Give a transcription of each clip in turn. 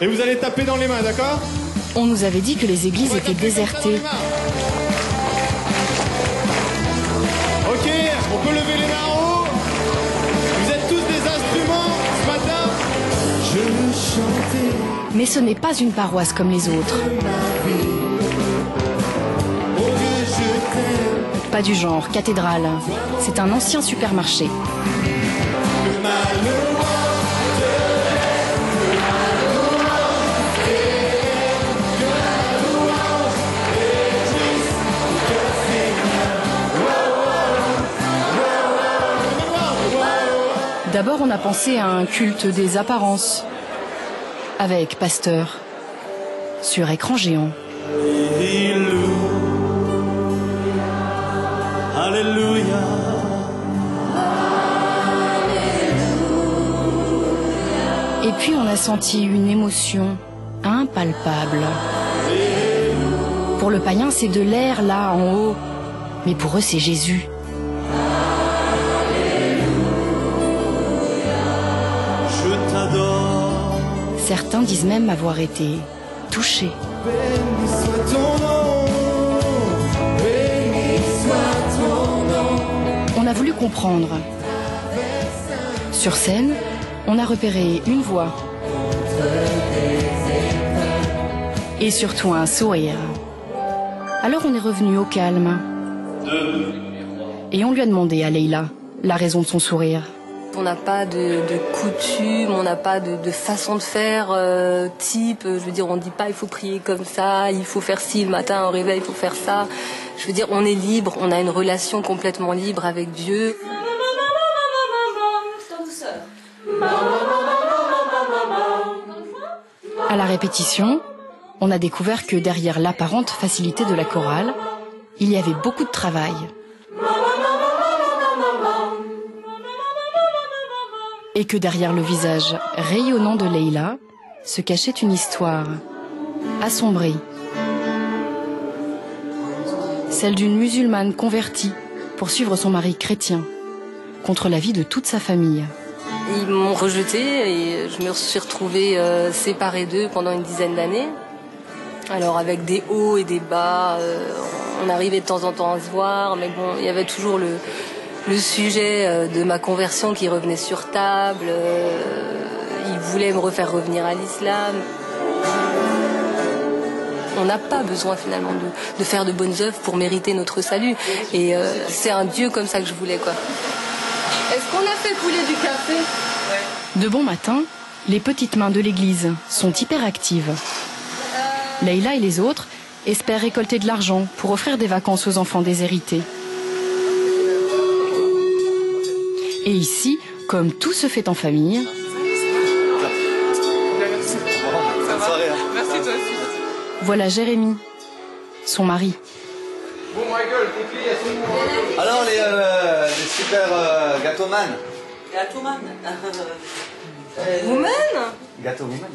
Et vous allez taper dans les mains, d'accord? On nous avait dit que les églises étaient désertées. Ok, on peut lever les mains en haut. Vous êtes tous des instruments ce matin. Je chantais. Mais ce n'est pas une paroisse comme les autres. Pas du genre cathédrale. C'est un ancien supermarché. D'abord, on a pensé à un culte des apparences, avec pasteur, sur écran géant. Alléluia. Et puis on a senti une émotion impalpable. Pour le païen, c'est de l'air là, en haut. Mais pour eux, c'est Jésus. Je t'adore. Certains disent même avoir été touchés. Béni soit ton nom. Béni soit ton nom. On a voulu comprendre. Sur scène, on a repéré une voix. Et surtout un sourire. Alors on est revenu au calme. Et on lui a demandé à Leïla la raison de son sourire. On n'a pas de coutume, on n'a pas de façon de faire type. Je veux dire, on ne dit pas il faut prier comme ça, il faut faire ci le matin au réveil, il faut faire ça. Je veux dire, on est libre, on a une relation complètement libre avec Dieu. À la répétition, on a découvert que derrière l'apparente facilité de la chorale, il y avait beaucoup de travail. Et que derrière le visage rayonnant de Leïla se cachait une histoire assombrie. Celle d'une musulmane convertie pour suivre son mari chrétien, contre l'avis de toute sa famille. Ils m'ont rejetée et je me suis retrouvée séparée d'eux pendant une dizaine d'années. Alors avec des hauts et des bas, on arrivait de temps en temps à se voir, mais bon, il y avait toujours le sujet de ma conversion qui revenait sur table. Ils voulaient me refaire revenir à l'islam. On n'a pas besoin finalement de faire de bonnes œuvres pour mériter notre salut. Et c'est un Dieu comme ça que je voulais, quoi. Est-ce qu'on a fait couler du café? De bon matin, les petites mains de l'église sont hyper actives. Leïla et les autres espèrent récolter de l'argent pour offrir des vacances aux enfants déshérités. Et ici, comme tout se fait en famille... Voilà Jérémy, son mari. Bon Michael, tes filles, elles sont où? Alors les super gâteaux-man. Gâteau-man. Woman? Gâteau-woman.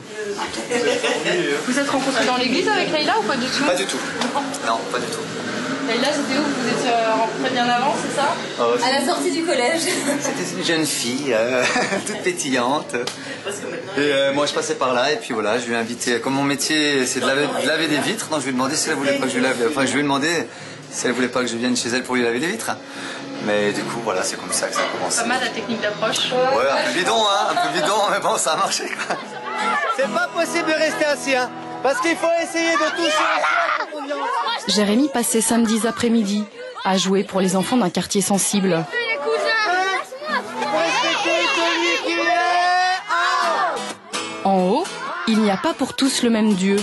Vous êtes rencontrés dans l'église avec Leïla ou pas du tout? Pas du tout. Non, pas du tout. Leïla, c'était où? Vous étiez rencontrés bien avant, c'est ça? À la sortie du collège. C'était une jeune fille, toute pétillante. Et moi je passais par là et puis voilà, je lui ai invité. Comme mon métier c'est de laver des vitres, donc je lui ai demandé si elle voulait pas que je lui lave. Enfin, je lui ai demandé si elle voulait pas que je vienne chez elle pour lui laver les vitres. Mais du coup, voilà, c'est comme ça que ça a commencé. Pas mal la technique d'approche. Ouais, un peu bidon, hein, un peu bidon, mais bon, ça a marché, quoi. C'est pas possible de rester assis, hein, parce qu'il faut essayer de toucher le sol. Jérémy passe ses samedis après-midi à jouer pour les enfants d'un quartier sensible. En haut, il n'y a pas pour tous le même Dieu.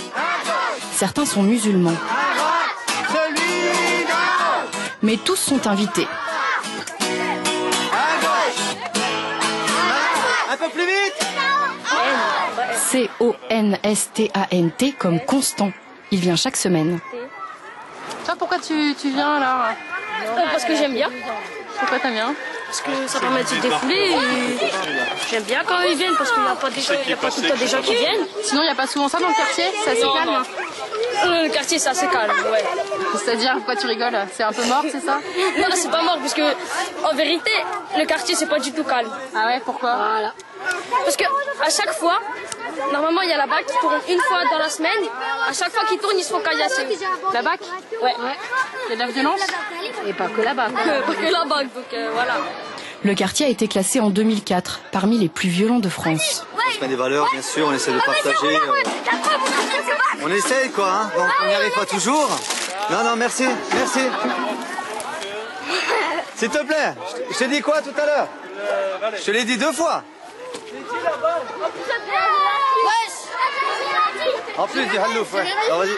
Certains sont musulmans. Mais tous sont invités. Un peu plus vite. C-O-N-S-T-A-N-T comme Constant. Il vient chaque semaine. Toi, pourquoi tu viens là? Parce que j'aime bien. Pourquoi t'aimes bien? Parce que ça permet de se défouler. J'aime bien quand ils viennent parce qu'il n'y a pas tout le temps des gens qui viennent. Sinon, il n'y a pas souvent ça dans le quartier? C'est assez calme. Le quartier, c'est assez calme, ouais. C'est-à-dire, pourquoi tu rigoles? C'est un peu mort, c'est ça? Non, c'est pas mort, parce que, en vérité, le quartier, c'est pas du tout calme. Ah ouais, pourquoi? Voilà. Parce que, à chaque fois, normalement, il y a la BAC qui tourne une fois dans la semaine. À chaque fois qu'ils tournent, ils se font caillasser. La BAC? Ouais. Il y a de la violence? Et pas que la BAC. Pas que la BAC, donc voilà. Le quartier a été classé en 2004 parmi les plus violents de France. On se met des valeurs, bien sûr, on essaie de partager. On essaye, quoi, hein. Donc on n'y arrive pas toujours. Non, non, merci, merci. S'il te plaît, je t'ai dit quoi tout à l'heure? Je te l'ai dit 2 fois. En plus du hallouf, ouais. Alors, vas-y.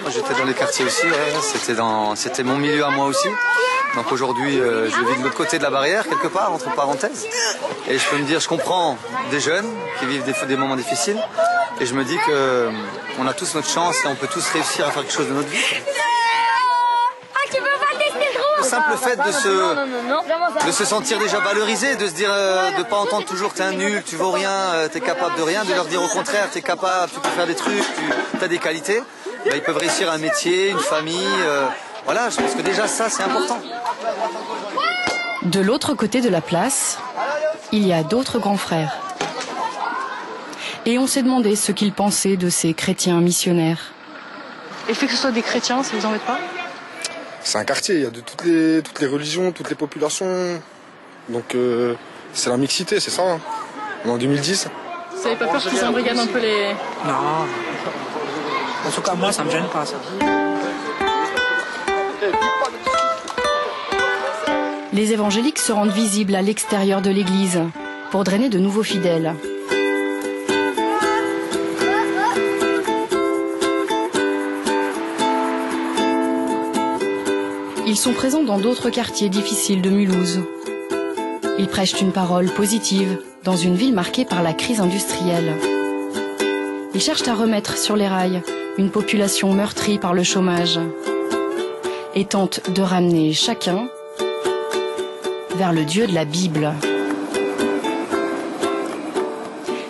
Moi j'étais dans les quartiers aussi, ouais. C'était mon milieu à moi aussi. Donc aujourd'hui je vis de l'autre côté de la barrière, quelque part, entre parenthèses. Et je peux me dire, je comprends des jeunes qui vivent des moments difficiles. Et je me dis qu'on a tous notre chance et on peut tous réussir à faire quelque chose de notre vie. Le simple fait de se sentir déjà valorisé, de se dire, de ne pas entendre toujours que t'es un nul, tu vaux rien, t'es capable de rien, de leur dire au contraire, t'es capable, tu peux faire des trucs, tu as des qualités. Bah, ils peuvent réussir un métier, une famille. Voilà, je pense que déjà ça, c'est important. De l'autre côté de la place, il y a d'autres grands frères. Et on s'est demandé ce qu'ils pensaient de ces chrétiens missionnaires. Et le fait que ce soit des chrétiens, ça vous embête pas? C'est un quartier, il y a de toutes les religions, toutes les populations. Donc c'est la mixité, c'est ça. Hein. On est en 2010. Vous avez pas peur qu'ils embrigadent un peu les... Non. En tout cas, moi, ça me gêne pas, ça. Les évangéliques se rendent visibles à l'extérieur de l'église pour drainer de nouveaux fidèles. Ils sont présents dans d'autres quartiers difficiles de Mulhouse. Ils prêchent une parole positive dans une ville marquée par la crise industrielle. Ils cherchent à remettre sur les rails une population meurtrie par le chômage et tentent de ramener chacun vers le Dieu de la Bible.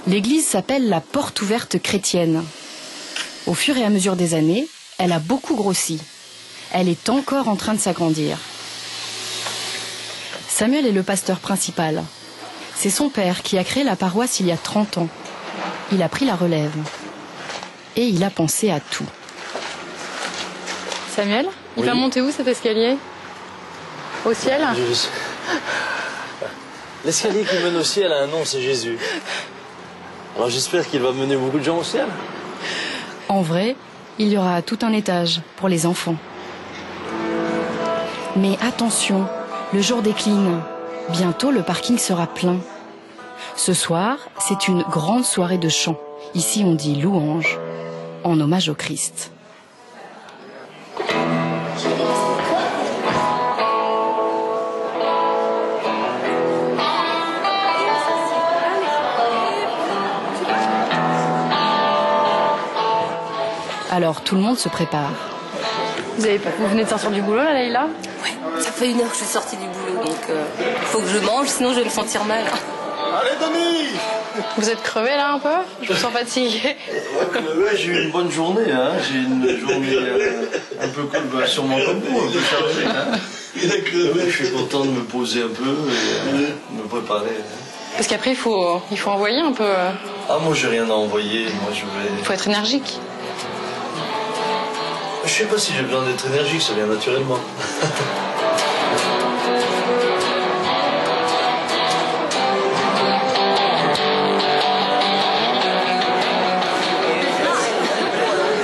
L'église s'appelle la Porte ouverte chrétienne. Au fur et à mesure des années, elle a beaucoup grossi. Elle est encore en train de s'agrandir. Samuel est le pasteur principal. C'est son père qui a créé la paroisse il y a 30 ans. Il a pris la relève. Et il a pensé à tout. Samuel, il va monter où cet escalier? Au ciel? L'escalier qui mène au ciel a un nom, c'est Jésus. Alors j'espère qu'il va mener beaucoup de gens au ciel. En vrai, il y aura tout un étage pour les enfants. Mais attention, le jour décline. Bientôt, le parking sera plein. Ce soir, c'est une grande soirée de chant. Ici, on dit louange, en hommage au Christ. Alors, tout le monde se prépare. Vous venez de sortir du boulot, là, Leïla? Ouais, ça fait 1 heure que je suis sortie du boulot, donc faut que je mange, sinon je vais me sentir mal. Allez, Denis! Vous êtes crevé, là, un peu? Je vous sens fatigué. Ouais, j'ai eu une bonne journée, hein. J'ai une journée un peu cool, sûrement comme vous, un peu chargée, hein. Je suis content de me poser un peu et me préparer. Parce qu'après, il faut envoyer un peu. Ah, moi, j'ai rien à envoyer, moi, je vais... Il faut être énergique. Je sais pas si j'ai besoin d'être énergique, ça vient naturellement.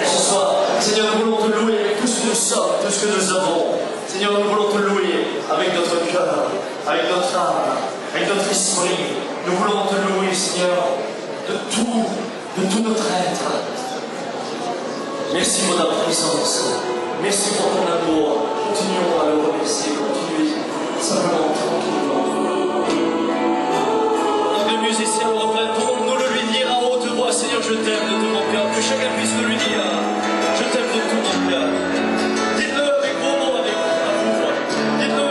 Ce soir, Seigneur, nous voulons te louer avec tout ce que nous sommes, tout ce que nous avons. Seigneur, nous voulons te louer avec notre cœur, avec notre âme, avec notre esprit. Nous voulons te louer, Seigneur, de tout notre être. Merci pour ta présence. Merci pour ton amour. Continuons à le remercier. Continuez simplement tranquillement. Donc les musiciens au refrain, nous le lui dire à haute voix. Seigneur, je t'aime de tout mon cœur. Que chacun puisse le lui dire. Je t'aime de tout mon cœur. Dites-le avec vos mots, avec à vous. Dites-le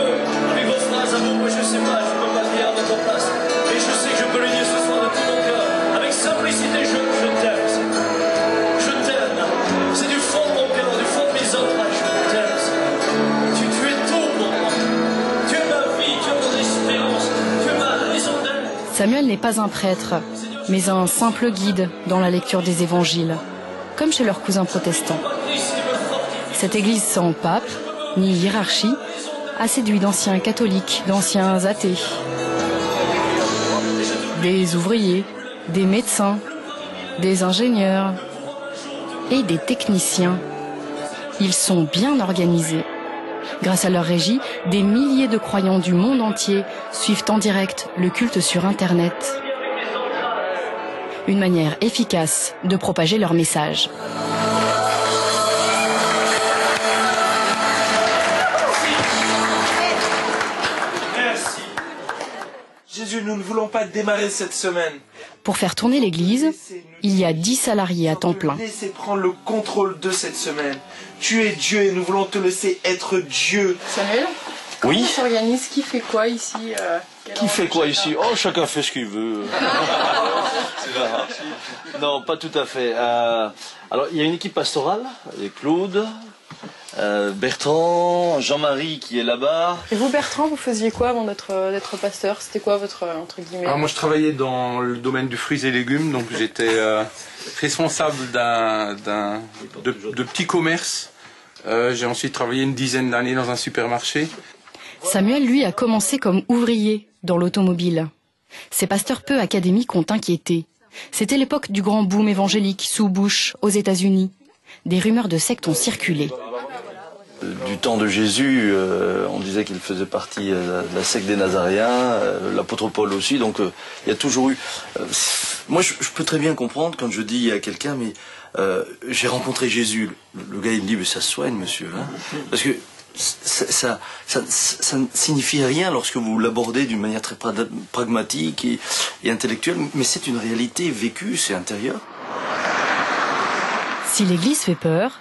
avec vos phrases à vous. Moi, je sais pas, je peux pas le dire à votre place. Mais je sais que je peux le dire ce soir de tout mon cœur. Avec simplicité, je t'aime. Je t'aime. C'est du fond n'est pas un prêtre, mais un simple guide dans la lecture des évangiles, comme chez leurs cousins protestants. Cette église sans pape, ni hiérarchie, a séduit d'anciens catholiques, d'anciens athées. Des ouvriers, des médecins, des ingénieurs et des techniciens. Ils sont bien organisés. Grâce à leur régie, des milliers de croyants du monde entier suivent en direct le culte sur Internet. Une manière efficace de propager leur message. Merci. Jésus, nous ne voulons pas démarrer cette semaine. Pour faire tourner l'église, il y a 10 salariés à temps plein. Laissez prendre le contrôle de cette semaine. Tu es Dieu et nous voulons te laisser être Dieu. Samuel, oui. Comment s'organise? Qui fait quoi ici? Qui fait quoi ici? Oh, chacun fait ce qu'il veut. Non, pas tout à fait. Alors, il y a une équipe pastorale, avec Claude, Bertrand, Jean-Marie qui est là-bas. Et vous, Bertrand, vous faisiez quoi avant d'être pasteur? C'était quoi votre, entre guillemets? Alors moi, je travaillais dans le domaine du fruits et légumes, donc j'étais responsable de petits commerces. J'ai ensuite travaillé une dizaine d'années dans un supermarché. Samuel, lui, a commencé comme ouvrier dans l'automobile. Ses pasteurs peu académiques ont inquiété. C'était l'époque du grand boom évangélique sous Bush aux États-Unis. Des rumeurs de sectes ont circulé. Du temps de Jésus, on disait qu'il faisait partie de la secte des Nazaréens, l'apôtre Paul aussi, donc il y a toujours eu... moi, je peux très bien comprendre quand je dis à quelqu'un, mais j'ai rencontré Jésus. Le gars, il me dit, mais ça se soigne, monsieur. Hein, parce que ça ne signifie rien lorsque vous l'abordez d'une manière très pragmatique et intellectuelle, mais c'est une réalité vécue, c'est intérieur. Si l'église fait peur,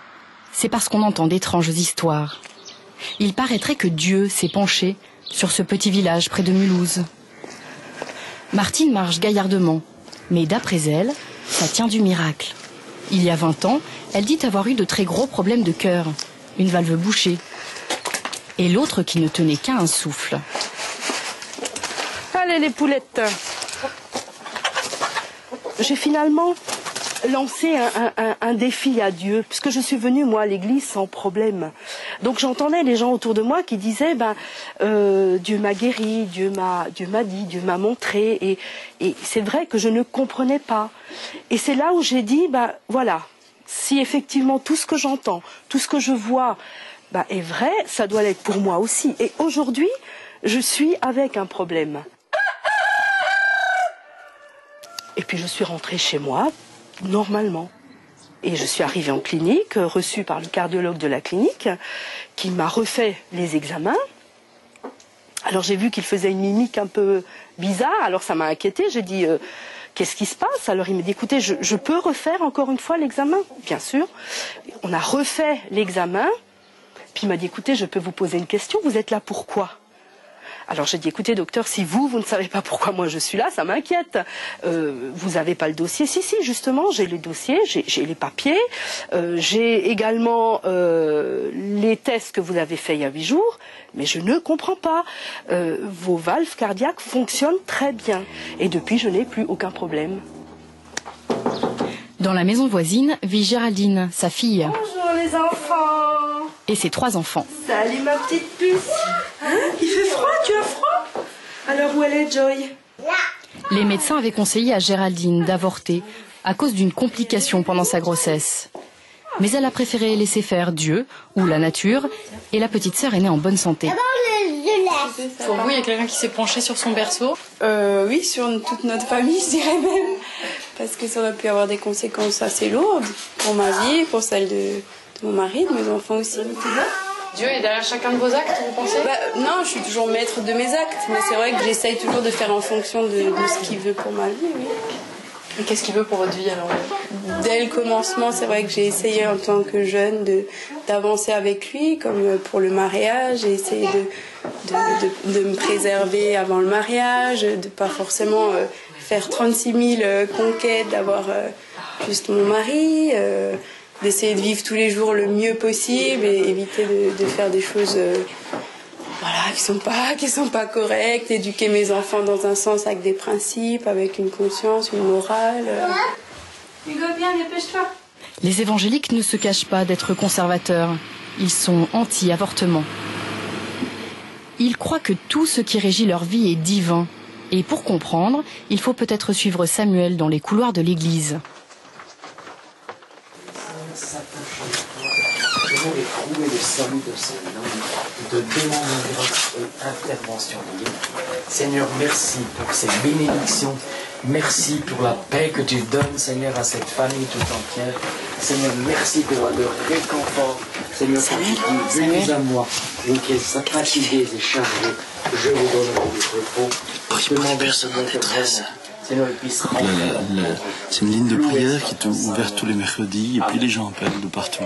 c'est parce qu'on entend d'étranges histoires. Il paraîtrait que Dieu s'est penché sur ce petit village près de Mulhouse. Martine marche gaillardement, mais d'après elle, ça tient du miracle. Il y a 20 ans, elle dit avoir eu de très gros problèmes de cœur, une valve bouchée, et l'autre qui ne tenait qu'à un souffle. Allez les poulettes. J'ai finalement lancé un défi à Dieu, puisque je suis venue moi à l'église sans problème. Donc j'entendais les gens autour de moi qui disaient Dieu m'a guéri, Dieu m'a dit, Dieu m'a montré, et c'est vrai que je ne comprenais pas. Et c'est là où j'ai dit voilà, si effectivement tout ce que j'entends, tout ce que je vois est vrai, ça doit l'être pour moi aussi. Et aujourd'hui, je suis avec un problème. Et puis je suis rentrée chez moi, normalement. Et je suis arrivée en clinique, reçue par le cardiologue de la clinique, qui m'a refait les examens. Alors j'ai vu qu'il faisait une mimique un peu bizarre, alors ça m'a inquiétée. J'ai dit, qu'est-ce qui se passe? Alors il m'a dit, écoutez, je peux refaire encore une fois l'examen? Bien sûr. On a refait l'examen. Puis il m'a dit, écoutez, je peux vous poser une question, vous êtes là pourquoi? Alors j'ai dit, écoutez docteur, si vous ne savez pas pourquoi moi je suis là, ça m'inquiète. Vous n'avez pas le dossier? Si, justement, j'ai le dossier, j'ai les papiers, j'ai également les tests que vous avez faits il y a 8 jours, mais je ne comprends pas. Vos valves cardiaques fonctionnent très bien, et depuis je n'ai plus aucun problème. Dans la maison voisine vit Géraldine, sa fille. Bonjour les enfants. Et ses 3 enfants. Salut ma petite puce. Il fait froid, tu as froid? Alors où elle est Joy? Les médecins avaient conseillé à Géraldine d'avorter à cause d'une complication pendant sa grossesse. Mais elle a préféré laisser faire Dieu ou la nature, et la petite sœur est née en bonne santé. Pour vous, il y a quelqu'un qui s'est penché sur son berceau? Oui, sur toute notre famille, je dirais même. Parce que ça aurait pu avoir des conséquences assez lourdes pour ma vie, pour celle de mon mari, de mes enfants aussi. Dieu est derrière chacun de vos actes, vous pensez? Non, je suis toujours maître de mes actes, mais c'est vrai que j'essaye toujours de faire en fonction de ce qu'il veut pour ma vie, oui. Et qu'est-ce qu'il veut pour votre vie alors? Dès le commencement, c'est vrai que j'ai essayé en tant que jeune d'avancer avec lui, comme pour le mariage. J'ai essayé de me préserver avant le mariage, de pas forcément faire 36 000 conquêtes, d'avoir juste mon mari, d'essayer de vivre tous les jours le mieux possible et éviter de faire des choses voilà, qui sont pas corrects, éduquer mes enfants dans un sens avec des principes, avec une conscience, une morale. Hugo, bien, dépêche-toi. Les évangéliques ne se cachent pas d'être conservateurs. Ils sont anti-avortement. Ils croient que tout ce qui régit leur vie est divin. Et pour comprendre, il faut peut-être suivre Samuel dans les couloirs de l'église. Nous éprouver le salut de ce nom, de demander votre intervention divine. Seigneur, merci pour ces bénédictions. Merci pour la paix que tu donnes, Seigneur, à cette famille tout entière. Seigneur, merci pour le réconfort. Seigneur, quand tu venez à moi, vous qui êtes fatigués et chargés, je vous donnerai du repos. Prie pour les personnes en détresse. C'est une ligne de prière qui est ouverte tous les mercredis et puis les gens appellent de partout.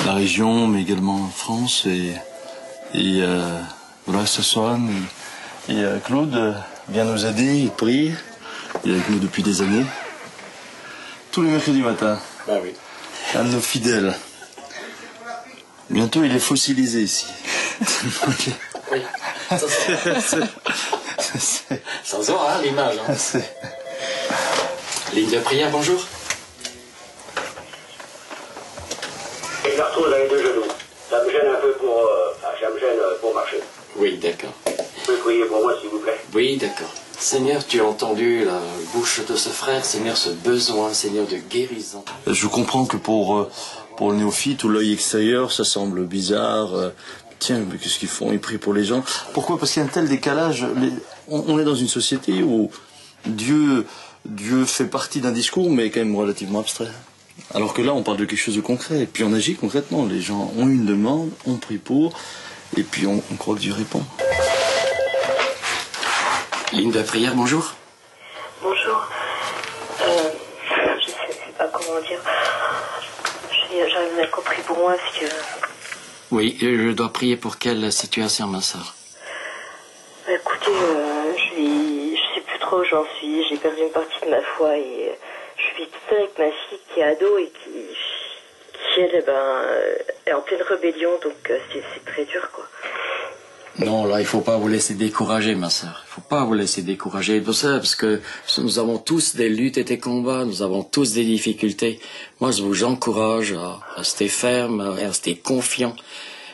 La région, mais également en France. Et voilà, ce soir, Claude vient nous aider, il prie. Il est avec nous depuis des années. Tous les mercredis matin. Bah oui. Un de nos fidèles. Bientôt, il est fossilisé ici. Oui. Ça se voit, hein, l'image. Hein. Ligne de prière, bonjour. Et je me retrouve avec 2 genoux. Ça me gêne un peu pour... ça me gêne pour marcher. Oui, d'accord. Vous pouvez prier pour moi, s'il vous plaît? Oui, d'accord. Seigneur, tu as entendu la bouche de ce frère, Seigneur, ce besoin, Seigneur, de guérison. Je comprends que pour le néophyte ou l'œil extérieur, ça semble bizarre. Tiens, mais qu'est-ce qu'ils font? Ils prient pour les gens. Pourquoi? Parce qu'il y a un tel décalage. On est dans une société où Dieu fait partie d'un discours, mais quand même relativement abstrait. Alors que là, on parle de quelque chose de concret. Et puis on agit concrètement. Les gens ont une demande, on prie pour, et puis on croit que Dieu répond. Ligne de prière, bonjour. Bonjour. Je sais pas comment dire. J'avais bien compris pour moi, parce que... Oui, je dois prier pour quelle situation, ma soeur? Écoutez, je sais plus trop où j'en suis. J'ai perdu une partie de ma foi et je vis toute seule avec ma fille qui est ado et qui elle, est en pleine rébellion, donc c'est très dur, quoi. Non, là, il faut pas vous laisser décourager, ma sœur. Il faut pas vous laisser décourager pour ça, parce que nous avons tous des luttes et des combats, nous avons tous des difficultés. Moi, je vous encourage à rester ferme, à rester confiant.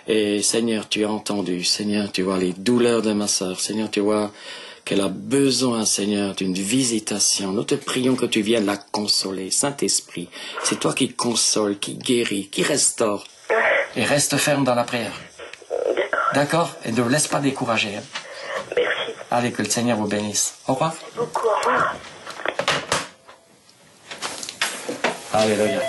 Et Seigneur, tu as entendu. Seigneur, tu vois les douleurs de ma sœur. Seigneur, tu vois qu'elle a besoin, Seigneur, d'une visitation. Nous te prions que tu viennes la consoler. Saint-Esprit, c'est toi qui console, qui guérit, qui restaure. Et reste ferme dans la prière. D'accord? Et ne vous laisse pas décourager. Hein. Merci. Allez, que le Seigneur vous bénisse. Au revoir. Merci beaucoup, au revoir. Alléluia.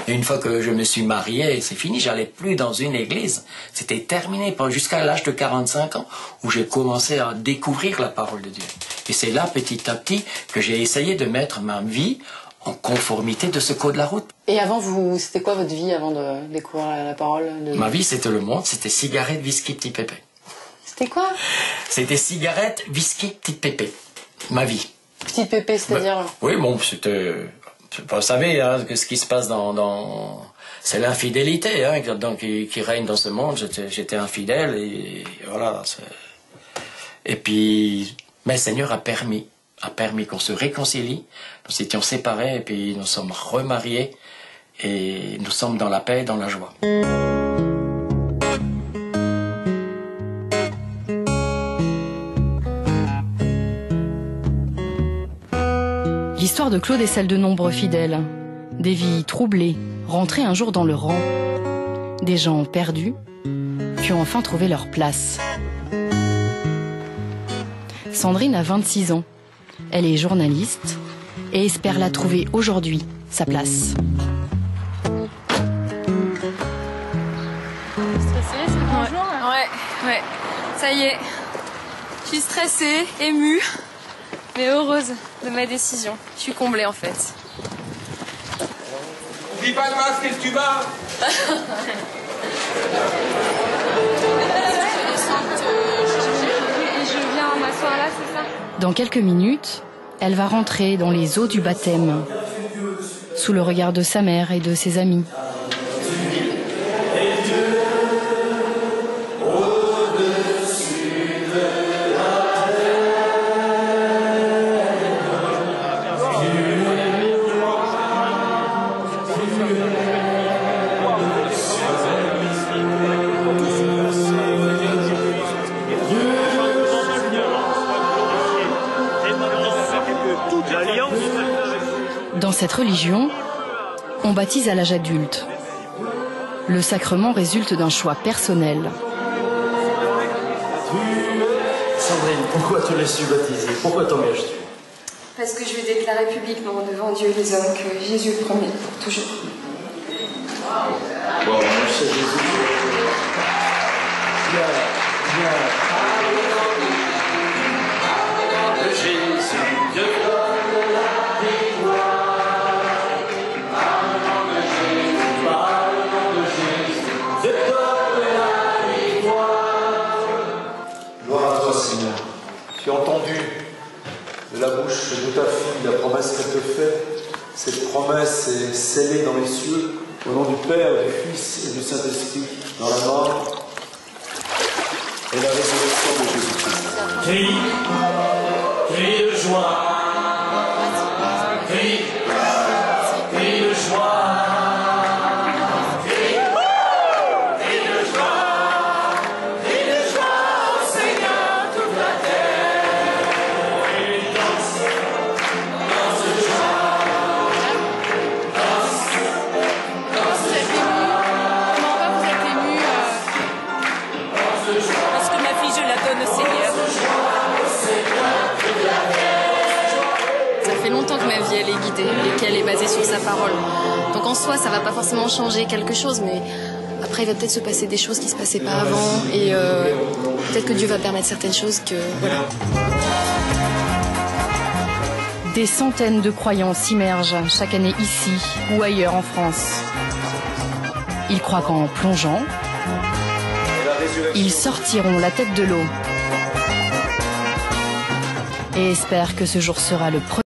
Et une fois que je me suis marié, c'est fini, j'allais plus dans une église. C'était terminé jusqu'à l'âge de 45 ans où j'ai commencé à découvrir la parole de Dieu. Et c'est là, petit à petit, que j'ai essayé de mettre ma vie en conformité de ce code de la route. Et avant, c'était quoi votre vie avant de découvrir la parole de... Ma vie, c'était le monde, c'était cigarette, whisky, petit pépé. C'était quoi? C'était cigarette, whisky, petit pépé. Ma vie. Petit pépé, c'est-à-dire... Oui, bon, c'était... Vous savez, hein, que ce qui se passe c'est l'infidélité, hein, donc, qui règne dans ce monde. J'étais infidèle et voilà. Et puis, mais le Seigneur a permis qu'on se réconcilie. Nous étions séparés et puis nous sommes remariés et nous sommes dans la paix et dans la joie. L'histoire de Claude est celle de nombreux fidèles. Des vies troublées, rentrées un jour dans le rang. Des gens perdus, qui ont enfin trouvé leur place. Sandrine a 26 ans. Elle est journaliste et espère la trouver aujourd'hui, sa place. Stressée, c'est le bonjour là? Ouais. Ça y est. Je suis stressée, émue, mais heureuse de ma décision. Je suis comblée en fait. Oublie pas le masque et le tuba. Et je viens m'asseoir là, c'est ça? Dans quelques minutes, elle va rentrer dans les eaux du baptême, sous le regard de sa mère et de ses amis. Dans cette religion, on baptise à l'âge adulte. Le sacrement résulte d'un choix personnel. Sandrine, pourquoi te laisses-tu baptiser? Pourquoi t'engages-tu? Parce que je vais déclarer publiquement devant Dieu et les hommes que Jésus est le premier pour toujours. Bon, c'est Jésus. Gloire à toi, Seigneur. Tu as entendu de la bouche de ta fille la promesse qu'elle te fait. Cette promesse est scellée dans les cieux, au nom du Père, du Fils et du Saint-Esprit, dans la mort et la résurrection de Jésus-Christ. Crie de joie. Crie de joie. Elle est guidée et qu'elle est basée sur sa parole. Donc en soi, ça va pas forcément changer quelque chose, mais après, il va peut-être se passer des choses qui se passaient pas avant et peut-être que Dieu va permettre certaines choses que... Voilà. Des centaines de croyants s'immergent chaque année ici ou ailleurs en France. Ils croient qu'en plongeant, ils sortiront la tête de l'eau et espèrent que ce jour sera le premier.